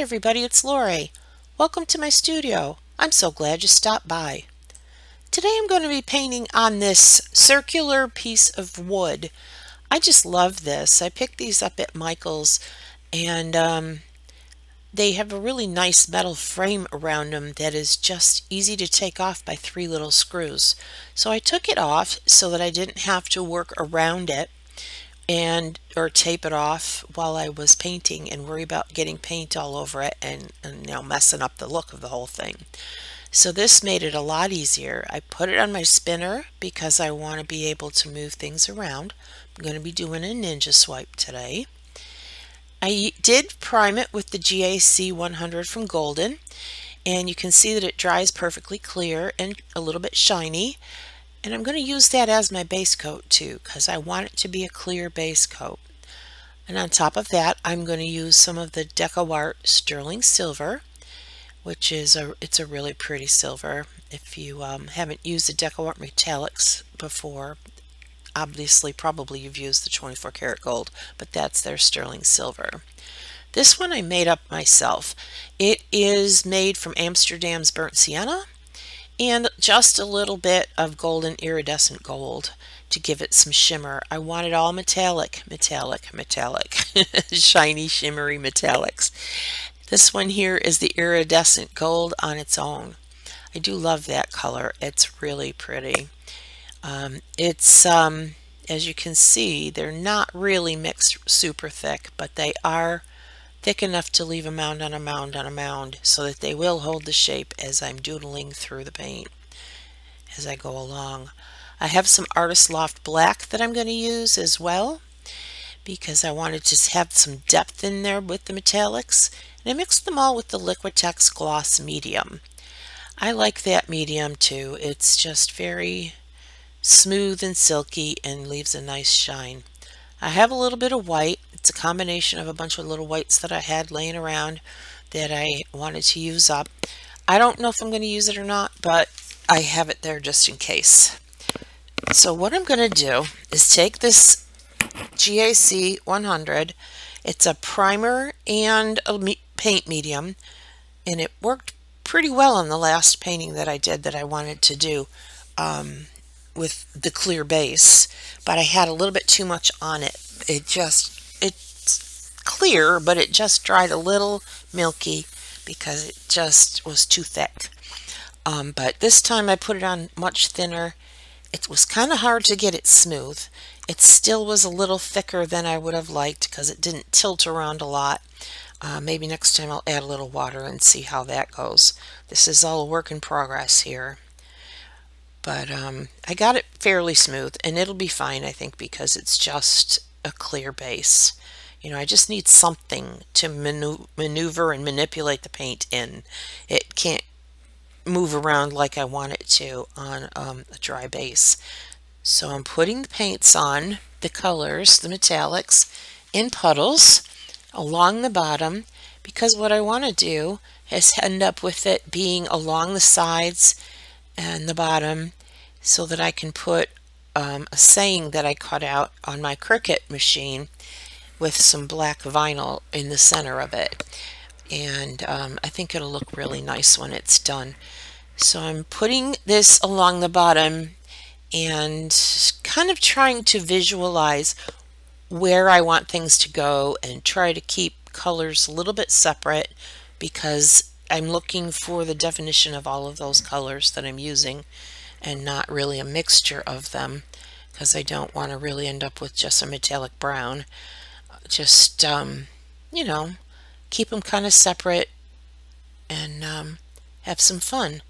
everybody, it's Lori. Welcome to my studio. I'm so glad you stopped by. Today I'm going to be painting on this circular piece of wood. I just love this. I picked these up at Michael's and they have a really nice metal frame around them that is just easy to take off by 3 little screws. So I took it off so that I didn't have to work around it or tape it off while I was painting and worry about getting paint all over it and messing up the look of the whole thing. So this made it a lot easier. I put it on my spinner because I want to be able to move things around. I'm going to be doing a ninja swipe today. I did prime it with the GAC 100 from Golden, and you can see that it dries perfectly clear and a little bit shiny. And I'm going to use that as my base coat too, because I want it to be a clear base coat. And on top of that, I'm going to use some of the DecoArt Sterling Silver, which is it's a really pretty silver. If you haven't used the DecoArt Metallics before, obviously probably you've used the 24 karat gold, but that's their sterling silver. This one I made up myself. It is made from Amsterdam's burnt sienna and just a little bit of golden iridescent gold to give it some shimmer. I want it all metallic, shiny, shimmery metallics. This one here is the iridescent gold on its own. I do love that color. It's really pretty. As you can see, they're not really mixed super thick, but they are thick enough to leave a mound on a mound on a mound so that they will hold the shape as I'm doodling through the paint as I go along. I have some Artist Loft black that I'm going to use as well because I wanted to have some depth in there with the metallics, and I mixed them all with the Liquitex gloss medium. I like that medium too. It's just very smooth and silky and leaves a nice shine. I have a little bit of white. It's a combination of a bunch of little whites that I had laying around that I wanted to use up. I don't know if I'm going to use it or not, but I have it there just in case. So what I'm going to do is take this GAC 100. It's a primer and a paint medium, and it worked pretty well on the last painting that I did that I wanted to do with the clear base, but I had a little bit too much on it. It's clear, but it just dried a little milky because it just was too thick. But this time I put it on much thinner. It was kind of hard to get it smooth. It still was a little thicker than I would have liked because it didn't tilt around a lot. Maybe next time I'll add a little water and see how that goes. This is all a work in progress here. But I got it fairly smooth, and it'll be fine, I think, because it's just a clear base. I just need something to maneuver and manipulate the paint in. It can't move around like I want it to on a dry base. So I'm putting the paints on, the colors, the metallics, in puddles along the bottom, because what I want to do is end up with it being along the sides and the bottom so that I can put a saying that I cut out on my Cricut machine with some black vinyl in the center of it. And I think it'll look really nice when it's done. So I'm putting this along the bottom and kind of trying to visualize where I want things to go and try to keep colors a little bit separate because I'm looking for the definition of all of those colors that I'm using and not really a mixture of them because I don't want to really end up with just a metallic brown. Just, keep them kind of separate and have some fun.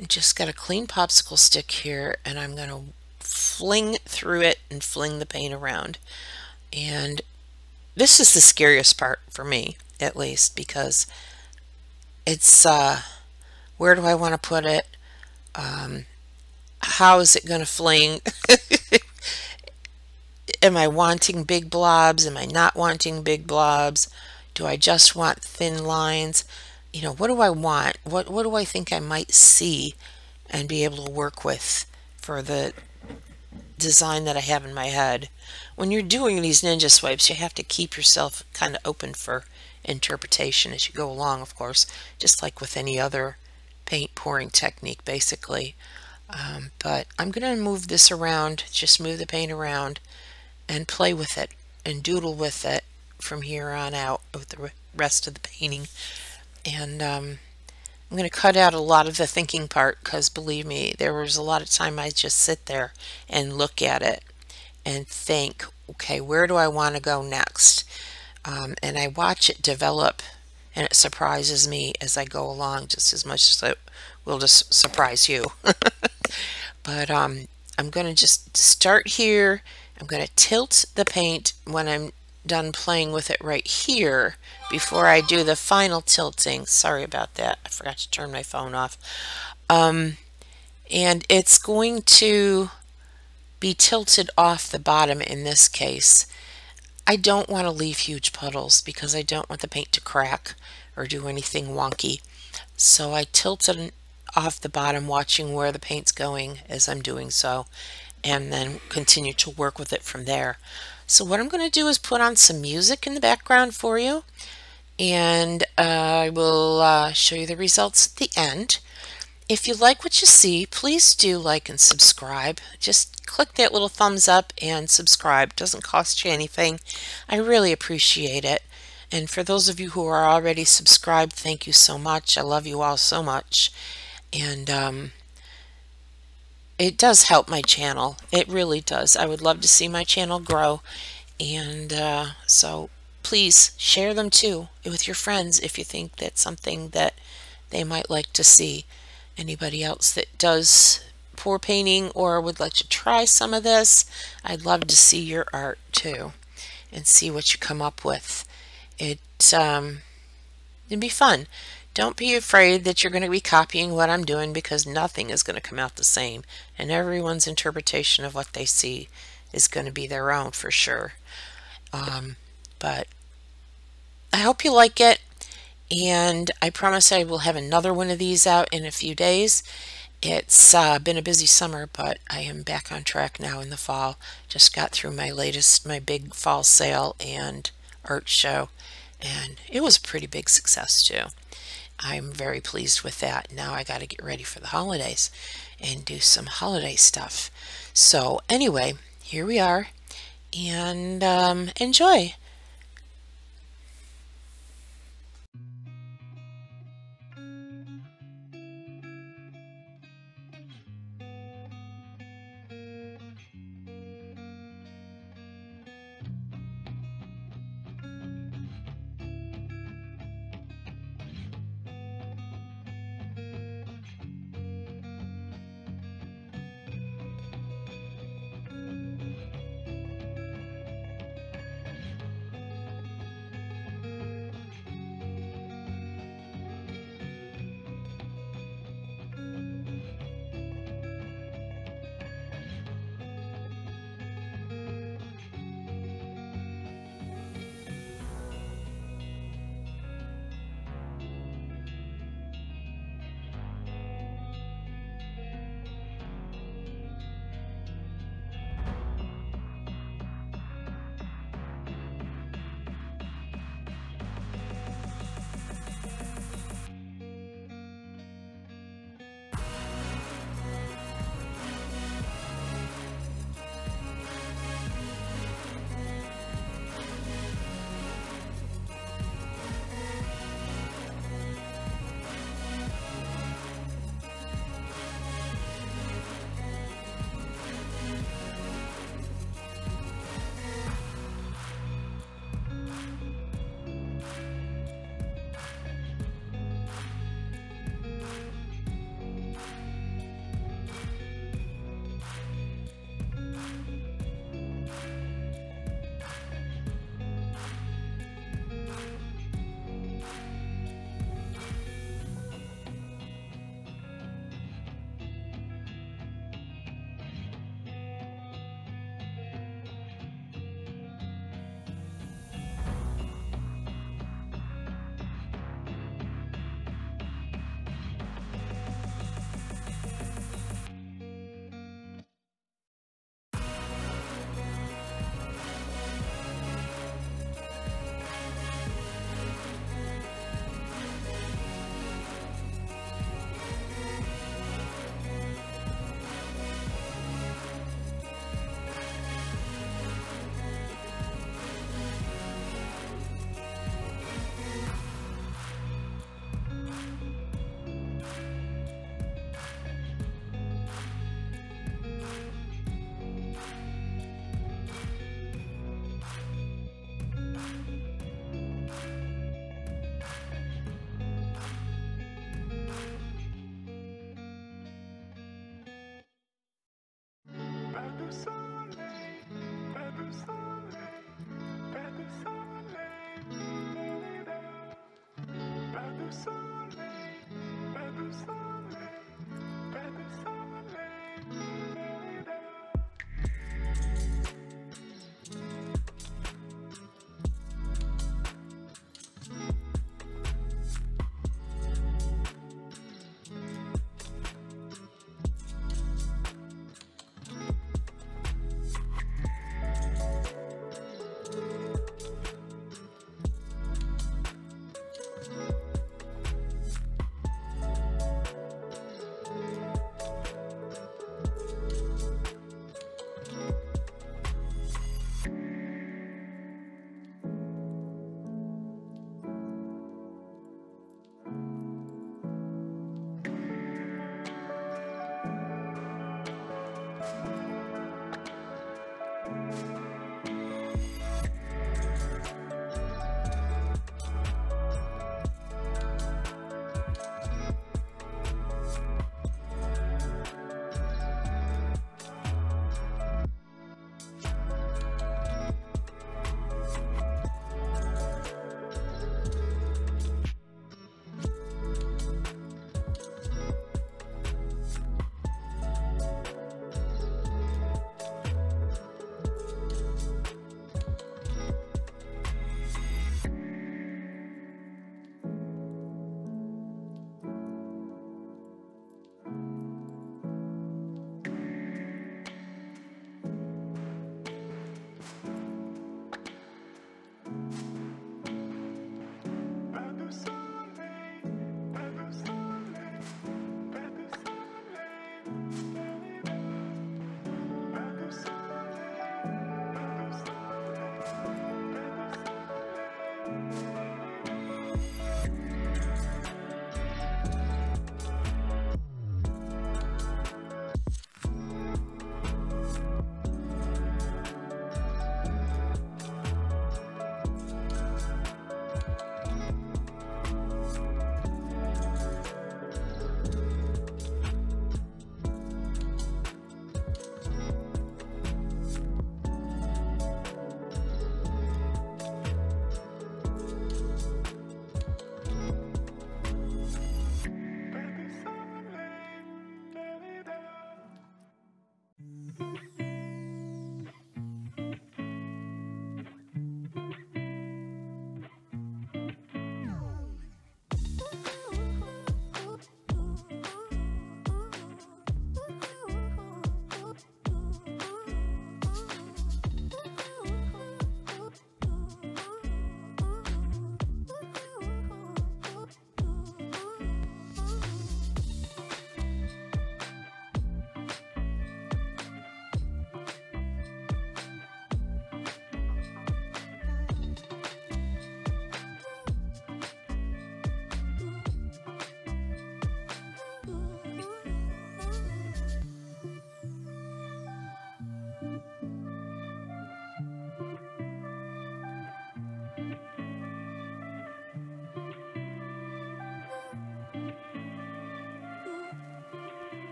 I just got a clean popsicle stick here, and I'm going to fling through it and fling the paint around. And this is the scariest part for me, at least, because it's where do I want to put it? How is it going to fling? Am I wanting big blobs? Am I not wanting big blobs? Do I just want thin lines? What do I want? What do I think I might see and be able to work with for the design that I have in my head? When you're doing these ninja swipes, you have to keep yourself kind of open for interpretation as you go along, of course, just like with any other paint pouring technique, basically. But I'm going to move this around, just move the paint around and play with it and doodle with it from here on out with the rest of the painting. And I'm going to cut out a lot of the thinking part, because believe me, there was a lot of time I just sit there and look at it and think, okay, where do I want to go next? And I watch it develop, and it surprises me as I go along just as much as it will just surprise you. But I'm going to just start here. I'm going to tilt the paint when I'm done playing with it right here before I do the final tilting. Sorry about that. I forgot to turn my phone off. And it's going to be tilted off the bottom in this case. I don't want to leave huge puddles because I don't want the paint to crack or do anything wonky. So I tilt it off the bottom, watching where the paint's going as I'm doing so, and then continue to work with it from there. So what I'm going to do is put on some music in the background for you, and I will show you the results at the end. If you like what you see, please do like and subscribe. Just click that little thumbs up and subscribe. It doesn't cost you anything. I really appreciate it. And for those of you who are already subscribed, thank you so much. I love you all so much. And it does help my channel. It really does. I would love to see my channel grow. And so please share them too with your friends if you think that's something that they might like to see. Anybody else that does pour painting or would like to try some of this, I'd love to see your art too and see what you come up with. It'd be fun. Don't be afraid that you're going to be copying what I'm doing, because nothing is going to come out the same, and everyone's interpretation of what they see is going to be their own for sure. But I hope you like it, and I promise I will have another one of these out in a few days. It's been a busy summer, but I am back on track now in the fall. Just got through my big fall sale and art show, and it was a pretty big success too. I'm very pleased with that. Now I got to get ready for the holidays and do some holiday stuff. So anyway, here we are, and enjoy.